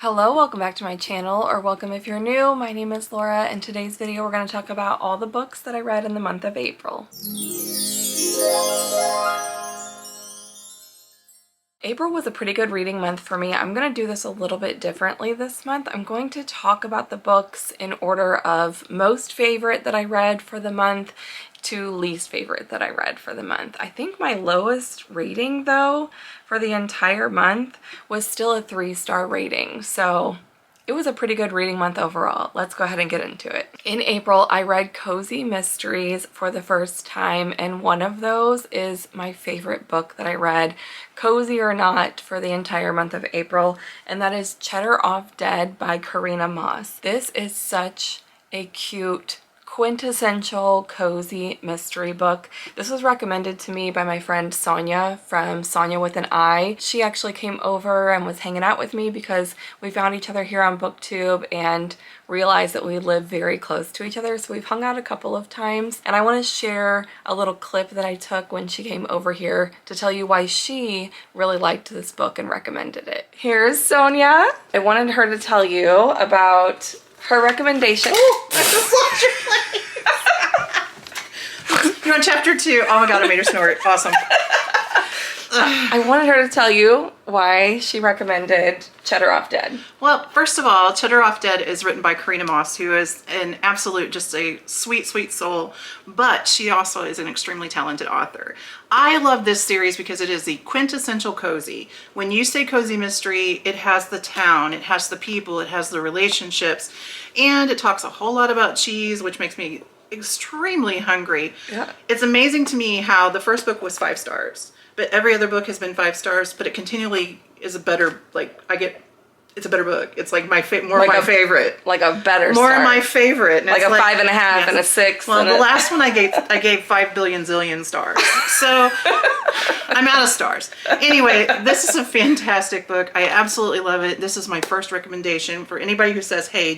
Hello, welcome back to my channel, or welcome if you're new. My name is Laura, and today's video we're going to talk about all the books that I read in the month of April. April was a pretty good reading month for me. I'm going to do this a little bit differently this month. I'm going to talk about the books in order of most favorite that I read for the month to least favorite that I read for the month. I think my lowest rating though for the entire month was still a 3-star rating. So it was a pretty good reading month overall. Let's go ahead and get into it. In April, I read Cozy Mysteries for the first time, and one of those is my favorite book that I read, cozy or not, for the entire month of April, and that is Cheddar Off Dead by Karina Moss. This is such a cute, quintessential cozy mystery book. This was recommended to me by my friend Sonia from Sonia with an I. She actually came over and was hanging out with me because we found each other here on BookTube and realized that we live very close to each other, so we've hung out a couple of times, and I want to share a little clip that I took when she came over here to tell you why she really liked this book and recommended it. Here's Sonia. I wanted her to tell you about her recommendation. Oh, I just lost your place. You want chapter 2? Oh my god, I made her snort. Awesome. I wanted her to tell you why she recommended Cheddar Off Dead. Well, first of all, Cheddar Off Dead is written by Karina Moss, who is an absolute, just a sweet, sweet soul, but she also is an extremely talented author. I love this series because it is the quintessential cozy. When you say cozy mystery, it has the town, it has the people, it has the relationships, and it talks a whole lot about cheese, which makes me extremely hungry. Yeah. It's amazing to me how the first book was 5 stars. But every other book has been 5 stars, but it continually is a better, like, it's a better book. It's like my favorite. Like a better More star. my favorite. And like it's a 5.5 and a 6. Well, the last one I gave 5 billion zillion stars. So I'm out of stars. Anyway, this is a fantastic book. I absolutely love it. This is my first recommendation for anybody who says, hey,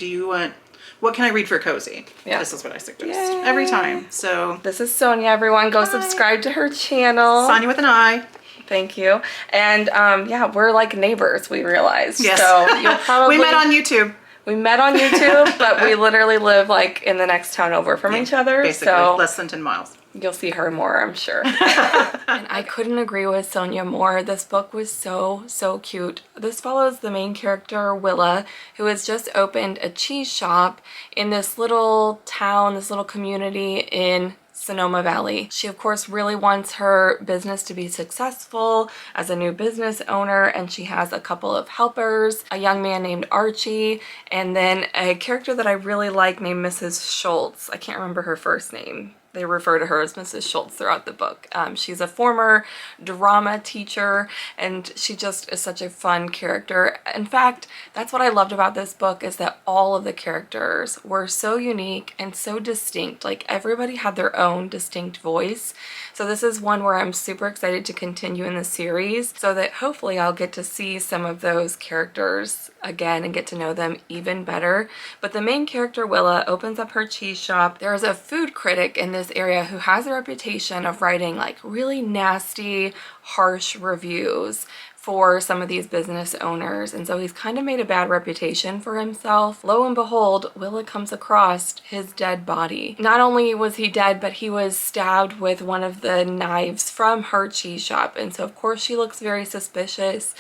what can I read for cozy? Yeah. This is what I suggest. Yay. Every time. So this is Sonia, everyone. Go subscribe to her channel. Sonia with an I. Thank you. And yeah, we're like neighbors, we realized. Yes. So you'll probably... We met on YouTube. We met on YouTube, but we literally live like in the next town over from each other. Basically, so less than 10 miles. You'll see her more, I'm sure. And I couldn't agree with Sonia more. This book was so, so cute. This follows the main character, Willa, who has just opened a cheese shop in this little town, this little community in Sonoma Valley. She of course really wants her business to be successful as a new business owner, and she has a couple of helpers, a young man named Archie, and then a character that I really like named Mrs. Schultz. I can't remember her first name. They refer to her as Mrs. Schultz throughout the book. She's a former drama teacher, and she just is such a fun character. In fact, that's what I loved about this book, is that all of the characters were so unique and so distinct. Like, everybody had their own distinct voice. So this is one where I'm super excited to continue in the series, so that hopefully I'll get to see some of those characters again and get to know them even better. But the main character, Willa, opens up her cheese shop. There's a food critic in this area who has a reputation of writing like really nasty, harsh reviews for some of these business owners, and so he's kind of made a bad reputation for himself. Lo and behold, Willa comes across his dead body. Not only was he dead, but he was stabbed with one of the knives from her cheese shop, and so of course she looks very suspicious,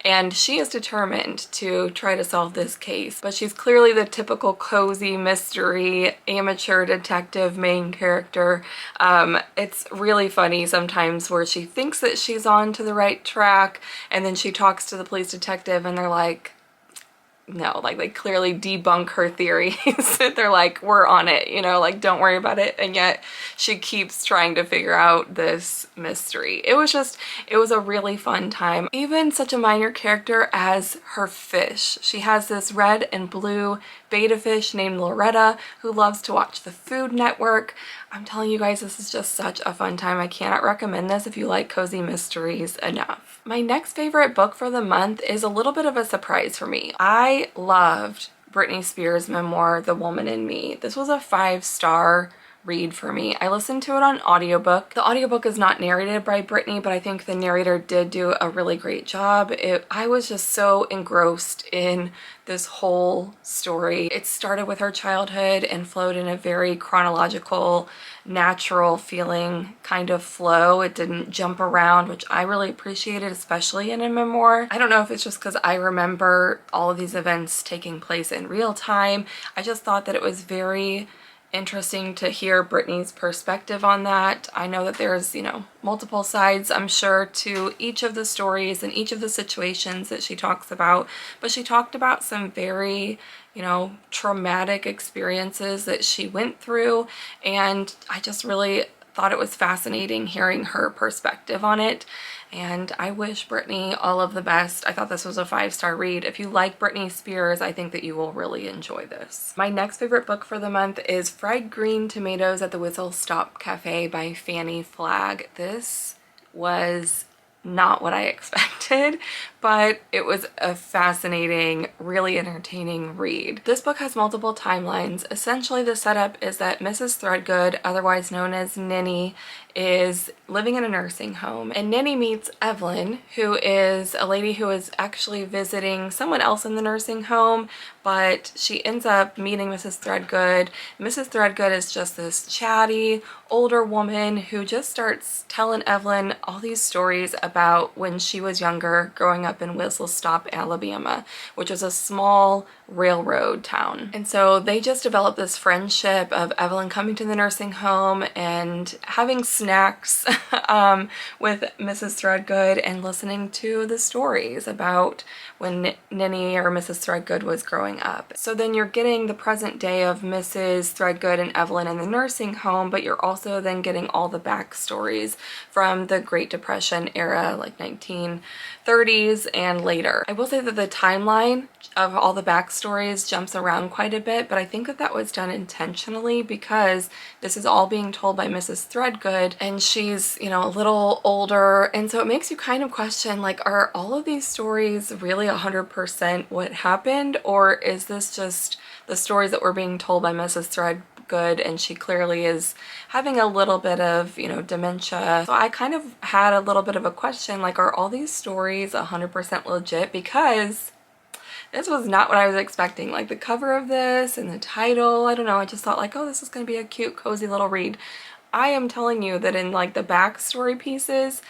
and she is determined to try to solve this case. But she's clearly the typical cozy mystery amateur detective main character. It's really funny sometimes where she thinks that she's on to the right track, and then she talks to the police detective and they're like, no, like they clearly debunk her theories. They're like, we're on it, you know, like don't worry about it. And yet she keeps trying to figure out this mystery. It was a really fun time. Even such a minor character as her fish. She has this red and blue betta fish named Loretta who loves to watch the Food Network. I'm telling you guys, this is just such a fun time. I cannot recommend this if you like cozy mysteries enough. My next favorite book for the month is a little bit of a surprise for me. I loved Britney Spears' memoir, The Woman in Me. This was a 5-star read for me. I listened to it on audiobook. The audiobook is not narrated by Brittany, but I think the narrator did do a really great job. I was just so engrossed in this whole story. It started with her childhood and flowed in a very chronological, natural feeling kind of flow. It didn't jump around, which I really appreciated, especially in a memoir. I don't know if it's just because I remember all of these events taking place in real time. I just thought that it was very interesting to hear Brittany's perspective on that. I know that there's, you know, multiple sides, I'm sure, to each of the stories and each of the situations that she talks about, but she talked about some very, you know, traumatic experiences that she went through, and I just really thought it was fascinating hearing her perspective on it. And I wish Brittany all of the best. I thought this was a 5-star read. If you like Britney Spears, I think that you will really enjoy this. My next favorite book for the month is Fried Green Tomatoes at the Whistle Stop Cafe by Fanny Flagg. This was not what I expected, but it was a fascinating, really entertaining read. This book has multiple timelines. Essentially, the setup is that Mrs. Threadgood, otherwise known as Ninny, is living in a nursing home, and Ninny meets Evelyn, who is a lady who is actually visiting someone else in the nursing home, but she ends up meeting Mrs. Threadgood. Mrs. Threadgood is just this chatty, older woman who just starts telling Evelyn all these stories about when she was younger, growing up in Whistle Stop, Alabama, which is a small railroad town. And so they just developed this friendship of Evelyn coming to the nursing home and having snacks with Mrs. Threadgood and listening to the stories about when Ninny or Mrs. Threadgood was growing up. So then you're getting the present day of Mrs. Threadgood and Evelyn in the nursing home, but you're also then getting all the backstories from the Great Depression era, like 1930s and later. I will say that the timeline of all the backstories jumps around quite a bit, but I think that that was done intentionally because this is all being told by Mrs. Threadgood, and she's, you know, a little older, and so it makes you kind of question, like, are all of these stories really 100% what happened, or is this just the stories that were being told by Mrs. Threadgood, and she clearly is having a little bit of, you know, dementia? So I kind of had a little bit of a question, like, are all these stories 100% legit? Because this was not what I was expecting. Like, the cover of this and the title, I don't know, I just thought like, oh, this is going to be a cute, cozy little read. I am telling you that in like the backstory pieces,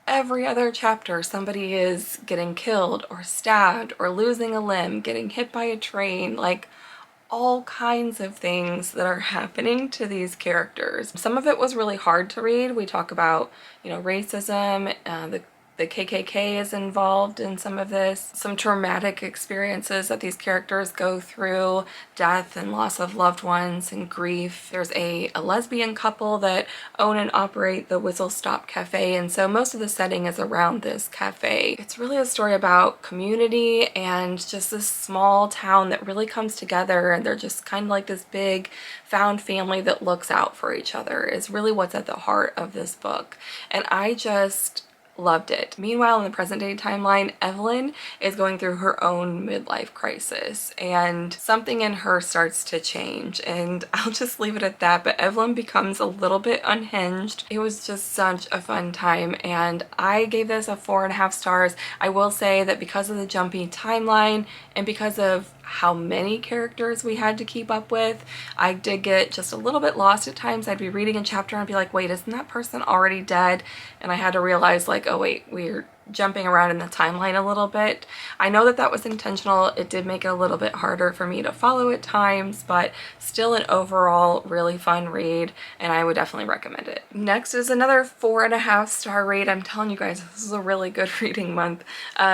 every other chapter somebody is getting killed or stabbed or losing a limb, getting hit by a train, like all kinds of things that are happening to these characters. Some of it was really hard to read. We talk about, you know, racism, the KKK is involved in some of this, some traumatic experiences that these characters go through, death and loss of loved ones and grief. There's a lesbian couple that own and operate the Whistle Stop Cafe, and so most of the setting is around this cafe. It's really a story about community and just this small town that really comes together, and they're just kind of like this big found family that looks out for each other is really what's at the heart of this book. And I just loved it. Meanwhile, in the present day timeline, Evelyn is going through her own midlife crisis, and something in her starts to change, and I'll just leave it at that. But Evelyn becomes a little bit unhinged. It was just such a fun time, and I gave this a 4.5 stars. I will say that because of the jumpy timeline and because of how many characters we had to keep up with, I did get just a little bit lost at times. I'd be reading a chapter and I'd be like, wait, isn't that person already dead? And I had to realize, like, oh wait, we're jumping around in the timeline a little bit. I know that that was intentional. It did make it a little bit harder for me to follow at times, but still an overall really fun read, and I would definitely recommend it. Next is another 4.5 star read. I'm telling you guys, this is a really good reading month.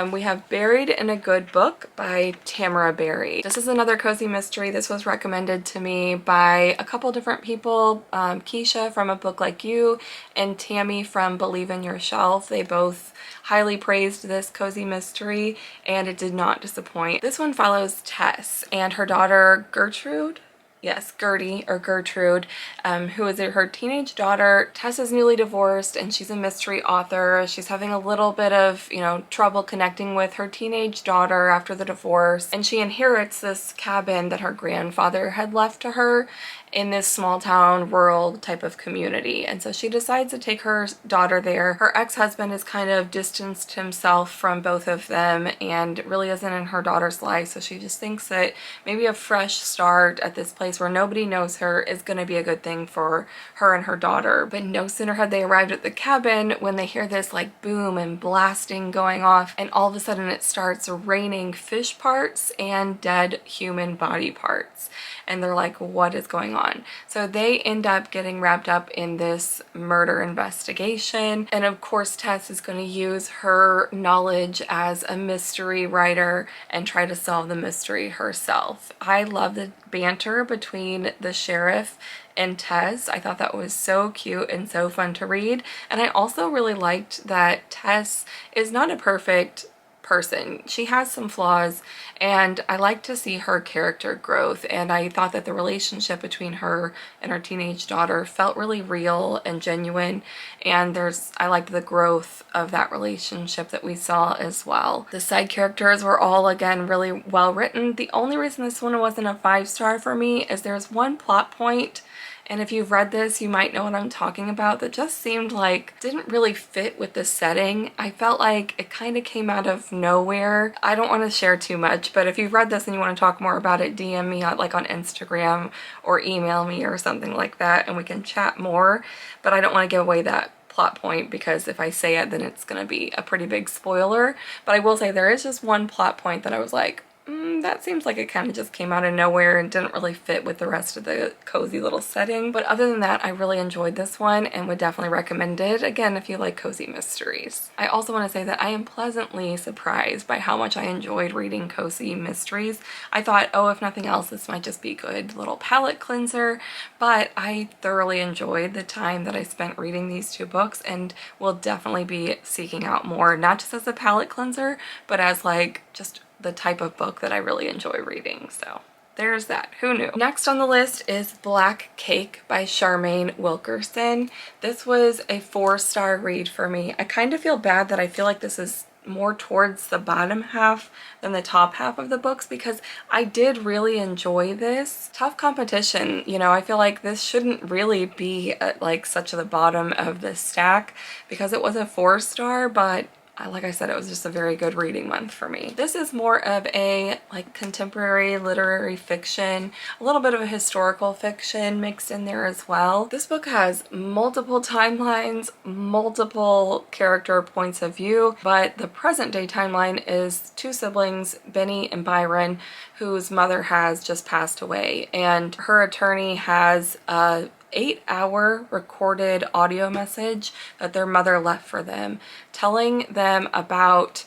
We have Buried in a Good Book by Tamara Berry. This is another cozy mystery. This was recommended to me by a couple different people, Keisha from A Book Like You and Tammy from Believe in Your Shelf. They both highly praised this cozy mystery, and it did not disappoint. This one follows Tess and her daughter Gertrude. Yes, Gertie or Gertrude, who is her teenage daughter. Tess is newly divorced and she's a mystery author. She's having a little bit of, trouble connecting with her teenage daughter after the divorce. And she inherits this cabin that her grandfather had left to her in this small town, rural type of community. And so she decides to take her daughter there. Her ex-husband has kind of distanced himself from both of them and really isn't in her daughter's life. So she just thinks that maybe a fresh start at this place where nobody knows her is going to be a good thing for her and her daughter. But no sooner had they arrived at the cabin when they hear this like boom and blasting going off, and all of a sudden it starts raining fish parts and dead human body parts. And they're like, what is going on? So they end up getting wrapped up in this murder investigation. And of course, Tess is going to use her knowledge as a mystery writer and try to solve the mystery herself. I love the banter between the sheriff and Tess. I thought that was so cute and so fun to read. And I also really liked that Tess is not a perfect person. She has some flaws, and I like to see her character growth, and I thought that the relationship between her and her teenage daughter felt really real and genuine, and I liked the growth of that relationship that we saw as well. The side characters were all, again, really well written. The only reason this one wasn't a 5-star for me is there's one plot point, and if you've read this, you might know what I'm talking about, that just seemed like didn't really fit with the setting. I felt like it kind of came out of nowhere. I don't want to share too much, but if you've read this and you want to talk more about it, DM me on Instagram or email me or something like that, and we can chat more. But I don't want to give away that plot point, because if I say it, then it's going to be a pretty big spoiler. But I will say there is just one plot point that I was like, that seems like it kind of just came out of nowhere and didn't really fit with the rest of the cozy little setting. But other than that, I really enjoyed this one and would definitely recommend it, again, if you like cozy mysteries. I also want to say that I am pleasantly surprised by how much I enjoyed reading cozy mysteries. I thought, oh, if nothing else, this might just be a good little palate cleanser, but I thoroughly enjoyed the time that I spent reading these 2 books and will definitely be seeking out more, not just as a palate cleanser, but as like just the type of book that I really enjoy reading. So there's that. Who knew? Next on the list is Black Cake by Charmaine Wilkerson. This was a 4-star read for me. I kind of feel bad that I feel like this is more towards the bottom half than the top half of the books, because I did really enjoy this. Tough competition, I feel like this shouldn't really be at like such the bottom of the stack because it was a 4-star, but like I said, it was just a very good reading month for me. This is more of a like contemporary literary fiction, a little bit of a historical fiction mixed in there as well. This book has multiple timelines, multiple character points of view, but the present day timeline is 2 siblings, Benny and Byron, whose mother has just passed away, and her attorney has a 8-hour recorded audio message that their mother left for them, telling them about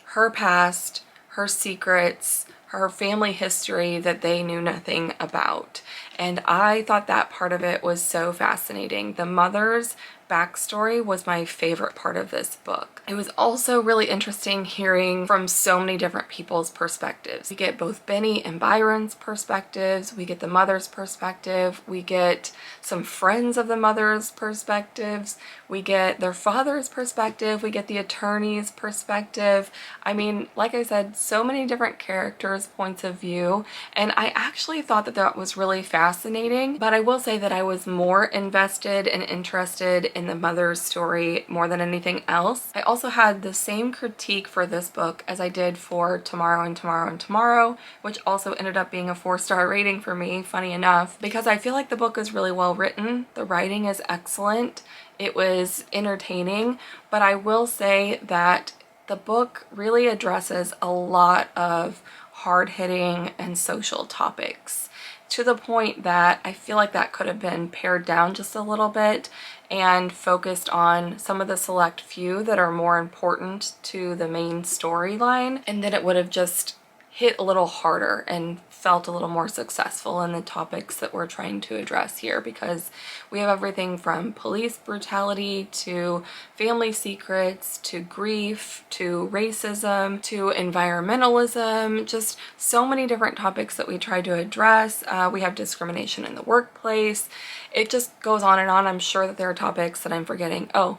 her past, her secrets, her family history that they knew nothing about. And I thought that part of it was so fascinating. The mother's backstory was my favorite part of this book. It was also really interesting hearing from so many different people's perspectives. We get both Benny and Byron's perspectives, we get the mother's perspective, we get some friends of the mother's perspectives, we get their father's perspective, we get the attorney's perspective. I mean, like I said, so many different characters' points of view, and I actually thought that that was really fascinating, but I will say that I was more invested and interested in the mother's story more than anything else. I also had the same critique for this book as I did for Tomorrow and Tomorrow and Tomorrow, which also ended up being a 4-star rating for me, funny enough, because I feel like the book is really well written. The writing is excellent. It was entertaining, but I will say that the book really addresses a lot of hard-hitting and social topics, to the point that I feel like that could have been pared down just a little bit and focused on some of the select few that are more important to the main storyline, and then it would have just hit a little harder and felt a little more successful in the topics that we're trying to address here, because we have everything from police brutality to family secrets to grief to racism to environmentalism, just so many different topics that we try to address. We have discrimination in the workplace. It just goes on and on. I'm sure that there are topics that I'm forgetting. Oh,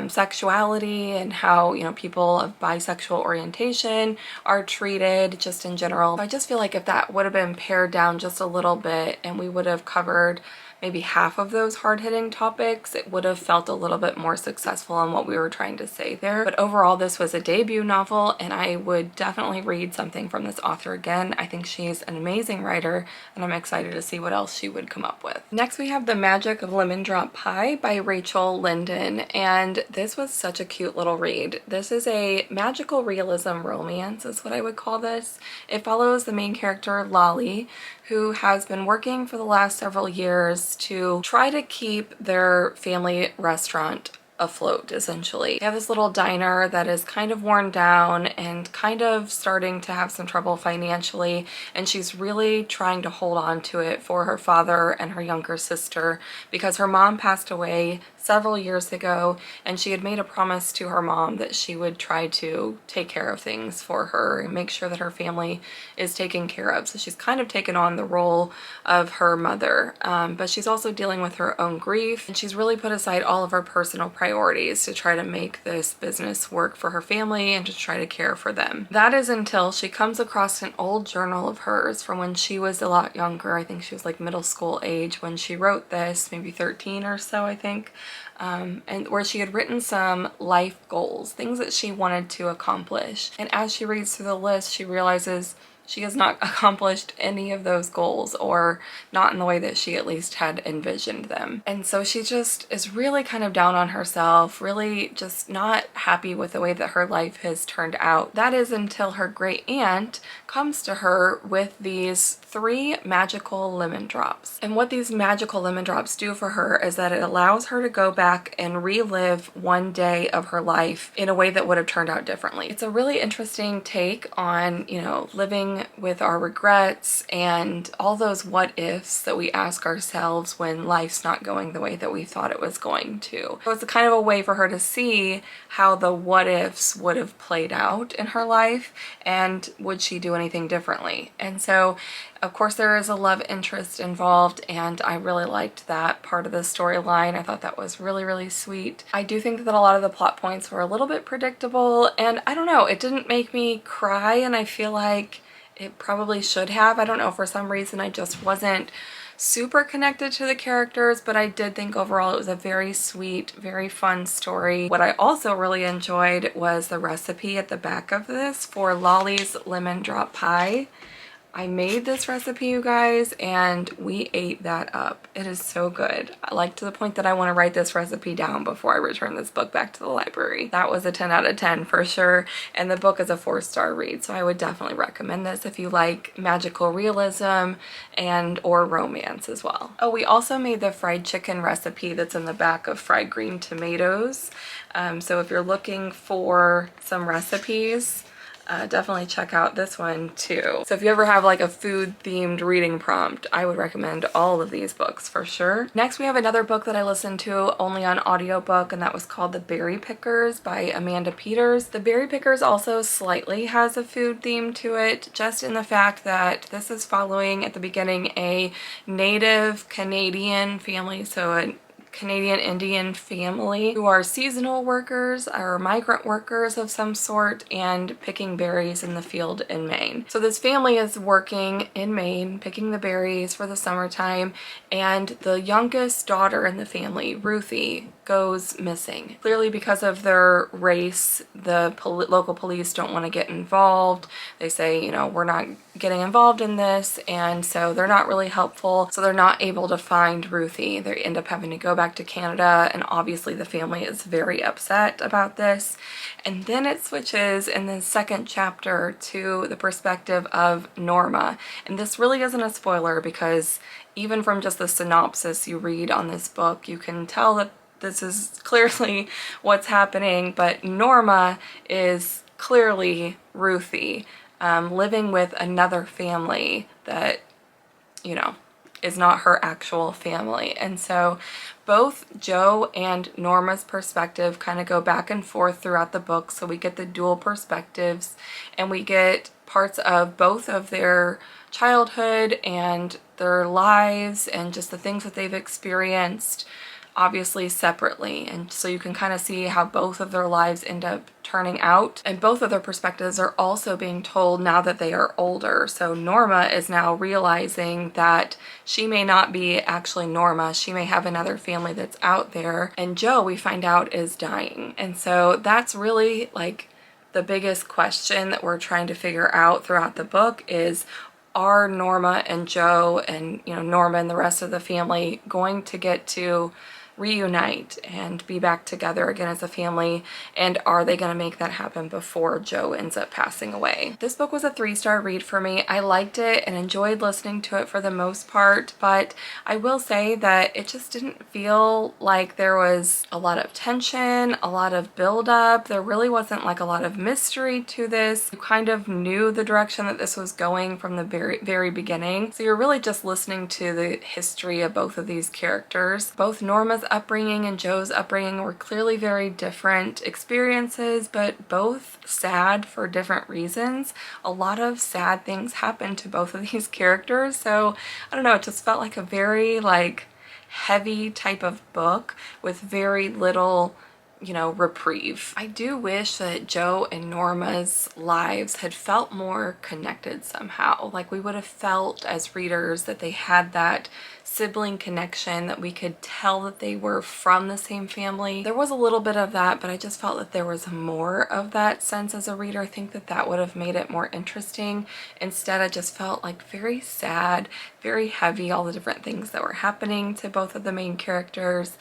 sexuality and how, you know, people of bisexual orientation are treated just in general. I just feel like if that would have been pared down just a little bit and we would have covered maybe half of those hard-hitting topics, it would have felt a little bit more successful in what we were trying to say there. But overall, this was a debut novel, and I would definitely read something from this author again. I think she's an amazing writer, and I'm excited to see what else she would come up with. Next, we have The Magic of Lemon Drop Pie by Rachel Linden, and this was such a cute little read. This is a magical realism romance, is what I would call this. It follows the main character, Lolly, who has been working for the last several years to try to keep their family restaurant afloat, essentially. They have this little diner that is kind of worn down and kind of starting to have some trouble financially, and she's really trying to hold on to it for her father and her younger sister because her mom passed away several years ago, and she had made a promise to her mom that she would try to take care of things for her and make sure that her family is taken care of. So she's kind of taken on the role of her mother, but she's also dealing with her own grief, and she's really put aside all of her personal priorities to try to make this business work for her family and to try to care for them. That is until she comes across an old journal of hers from when she was a lot younger. I think she was like middle school age when she wrote this, maybe 13 or so, I think. And where she had written some life goals, things that she wanted to accomplish. And as she reads through the list, she realizes she has not accomplished any of those goals, or not in the way that she at least had envisioned them. And so she just is really kind of down on herself, really just not happy with the way that her life has turned out. That is until her great aunt comes to her with these 3 magical lemon drops. And what these magical lemon drops do for her is that it allows her to go back and relive one day of her life in a way that would have turned out differently. It's a really interesting take on, you know, living with our regrets and all those what ifs that we ask ourselves when life's not going the way that we thought it was going to. So it's a kind of a way for her to see how the what ifs would have played out in her life, and would she do anything differently. And so of course there is a love interest involved, and I really liked that part of the storyline. I thought that was really, really sweet. I do think that a lot of the plot points were a little bit predictable, and I don't know, it didn't make me cry, and I feel like it probably should have. I don't know, for some reason I just wasn't super connected to the characters, but I did think overall it was a very sweet, very fun story. What I also really enjoyed was the recipe at the back of this for Lolly's lemon drop pie. I made this recipe, you guys, and we ate that up. It is so good. Like, to the point that I want to write this recipe down before I return this book back to the library. That was a 10 out of 10 for sure, and the book is a 4-star read, so I would definitely recommend this if you like magical realism and or romance as well. Oh, we also made the fried chicken recipe that's in the back of Fried Green Tomatoes. So if you're looking for some recipes, definitely check out this one too. So if you ever have like a food themed reading prompt, I would recommend all of these books for sure. Next, we have another book that I listened to only on audiobook, and that was called The Berry Pickers by Amanda Peters. The Berry Pickers also slightly has a food theme to it, just in the fact that this is following at the beginning a native Canadian family, so a Canadian Indian family who are seasonal workers or migrant workers of some sort and picking berries in the field in Maine. So this family is working in Maine, picking the berries for the summertime, and the youngest daughter in the family, Ruthie, goes missing. Clearly because of their race, the local police don't want to get involved. They say, you know, we're not getting involved in this, and so they're not really helpful. So they're not able to find Ruthie. They end up having to go back to Canada, and obviously the family is very upset about this. And then it switches in the second chapter to the perspective of Norma. And this really isn't a spoiler, because even from just the synopsis you read on this book, you can tell that this is clearly what's happening, but Norma is clearly Ruthie. living with another family that, you know, is not her actual family. And so both Joe and Norma's perspective kind of go back and forth throughout the book. So we get the dual perspectives, and we get parts of both of their childhood and their lives and just the things that they've experienced, obviously separately. And so you can kind of see how both of their lives end up turning out, and both of their perspectives are also being told now that they are older. So Norma is now realizing that she may not be actually Norma, she may have another family that's out there, and Joe, we find out, is dying. And so that's really like the biggest question that we're trying to figure out throughout the book is, are Norma and Joe and, you know, Norma and the rest of the family going to get to reunite and be back together again as a family, and are they going to make that happen before Joe ends up passing away? This book was a 3-star read for me. I liked it and enjoyed listening to it for the most part, but I will say that it just didn't feel like there was a lot of tension, a lot of build-up. There really wasn't like a lot of mystery to this. You kind of knew the direction that this was going from the very beginning, so you're really just listening to the history of both of these characters. Both Norma's upbringing and Joe's upbringing were clearly very different experiences, but both sad for different reasons. A lot of sad things happened to both of these characters, so I don't know, it just felt like a very like heavy type of book with very little, you know, reprieve. I do wish that Joe and Norma's lives had felt more connected somehow. Like we would have felt as readers that they had that sibling connection, that we could tell that they were from the same family. There was a little bit of that, but I just felt that there was more of that sense as a reader. I think that that would have made it more interesting. Instead, I just felt like very sad, very heavy, all the different things that were happening to both of the main characters.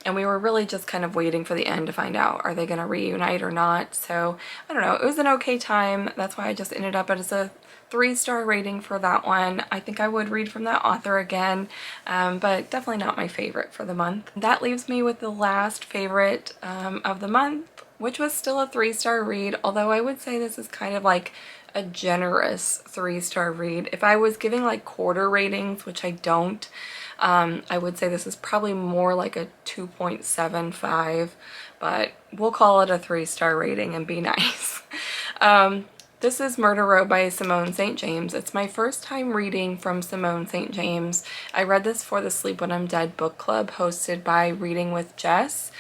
And we were really just kind of waiting for the end to find out, are they going to reunite or not? So I don't know, it was an okay time. That's why I just ended up as a 3-star rating for that one. I think I would read from that author again, but definitely not my favorite for the month. That leaves me with the last favorite of the month, which was still a 3-star read, although I would say this is kind of like a generous 3-star read. If I was giving like quarter ratings, which I don't, I would say this is probably more like a 2.75, but we'll call it a 3-star rating and be nice. This is Murder Row by Simone St. James. It's my first time reading from Simone St. James. I read this for the Sleep When I'm Dead book club hosted by Reading with Jess,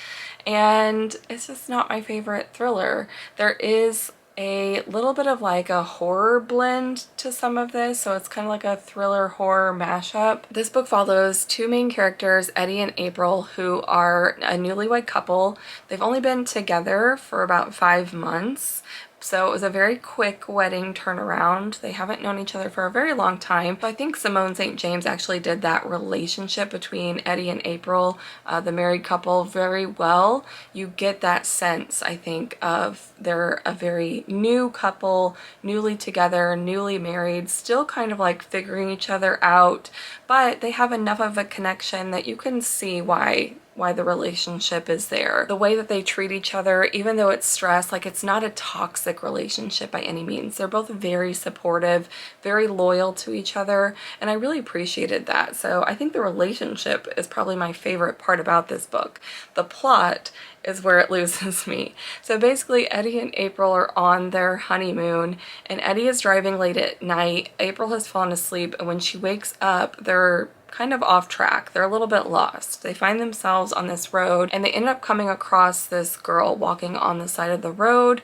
and it's just not my favorite thriller. There is a little bit of like a horror blend to some of this, so it's kind of like a thriller horror mashup. This book follows two main characters, Eddie and April, who are a newlywed couple. They've only been together for about 5 months. So it was a very quick wedding turnaround. They haven't known each other for a very long time. So I think Simone St. James actually did that relationship between Eddie and April, the married couple, very well. You get that sense, I think, of they're a very new couple, newly together, newly married, still kind of like figuring each other out, but they have enough of a connection that you can see why the relationship is there. The way that they treat each other, even though it's stress, like it's not a toxic relationship by any means. They're both very supportive, very loyal to each other, and I really appreciated that. So I think the relationship is probably my favorite part about this book. The plot is where it loses me. So basically Eddie and April are on their honeymoon, and Eddie is driving late at night. April has fallen asleep, and when she wakes up, they're kind of off track. They're a little bit lost. They find themselves on this road, and they end up coming across this girl walking on the side of the road,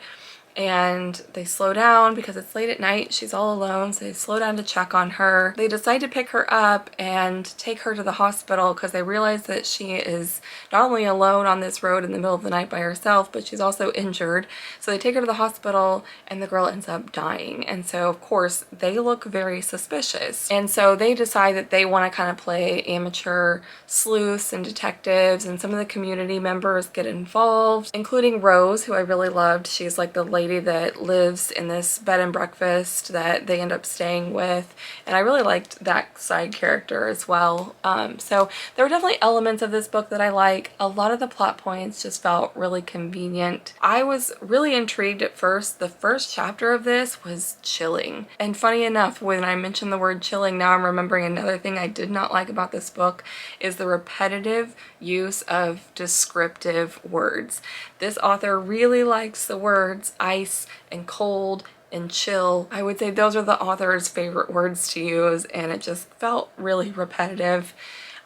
and they slow down because it's late at night. She's all alone, so they slow down to check on her. They decide to pick her up and take her to the hospital because they realize that she is not only alone on this road in the middle of the night by herself, but she's also injured. So they take her to the hospital, and the girl ends up dying. And so of course they look very suspicious, and so they decide that they want to kind of play amateur sleuths and detectives, and some of the community members get involved, including Rose, who I really loved. She's like the lady that lives in this bed and breakfast that they end up staying with, and I really liked that side character as well. So there were definitely elements of this book that I like. A lot of the plot points just felt really convenient. I was really intrigued at first. The first chapter of this was chilling, and funny enough, when I mentioned the word chilling, now I'm remembering another thing I did not like about this book is the repetitive use of descriptive words. This author really likes the words ice and cold and chill. I would say those are the author's favorite words to use, and it just felt really repetitive.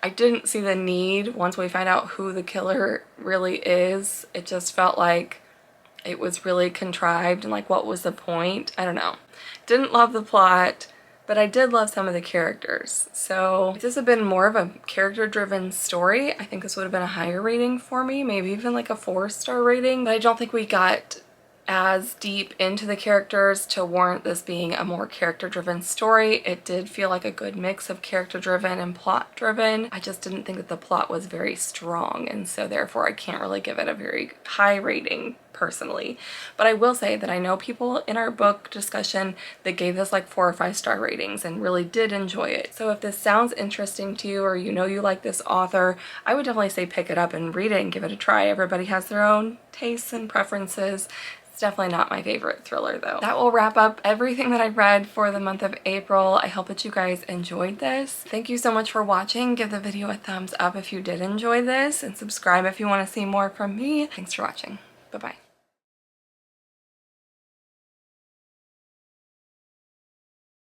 I didn't see the need once we find out who the killer really is. It just felt like it was really contrived, and like, what was the point? I don't know. Didn't love the plot, but I did love some of the characters. So if this had been more of a character-driven story, I think this would have been a higher rating for me, maybe even like a 4-star rating. But I don't think we got as deep into the characters to warrant this being a more character-driven story. It did feel like a good mix of character-driven and plot-driven. I just didn't think that the plot was very strong, and so therefore I can't really give it a very high rating personally. But I will say that I know people in our book discussion that gave this like 4 or 5-star ratings and really did enjoy it. So if this sounds interesting to you, or you know you like this author, I would definitely say pick it up and read it and give it a try. Everybody has their own tastes and preferences. It's definitely not my favorite thriller though. That will wrap up everything that I read for the month of April. I hope that you guys enjoyed this. Thank you so much for watching. Give the video a thumbs up if you did enjoy this, and subscribe if you want to see more from me. Thanks for watching. Bye-bye.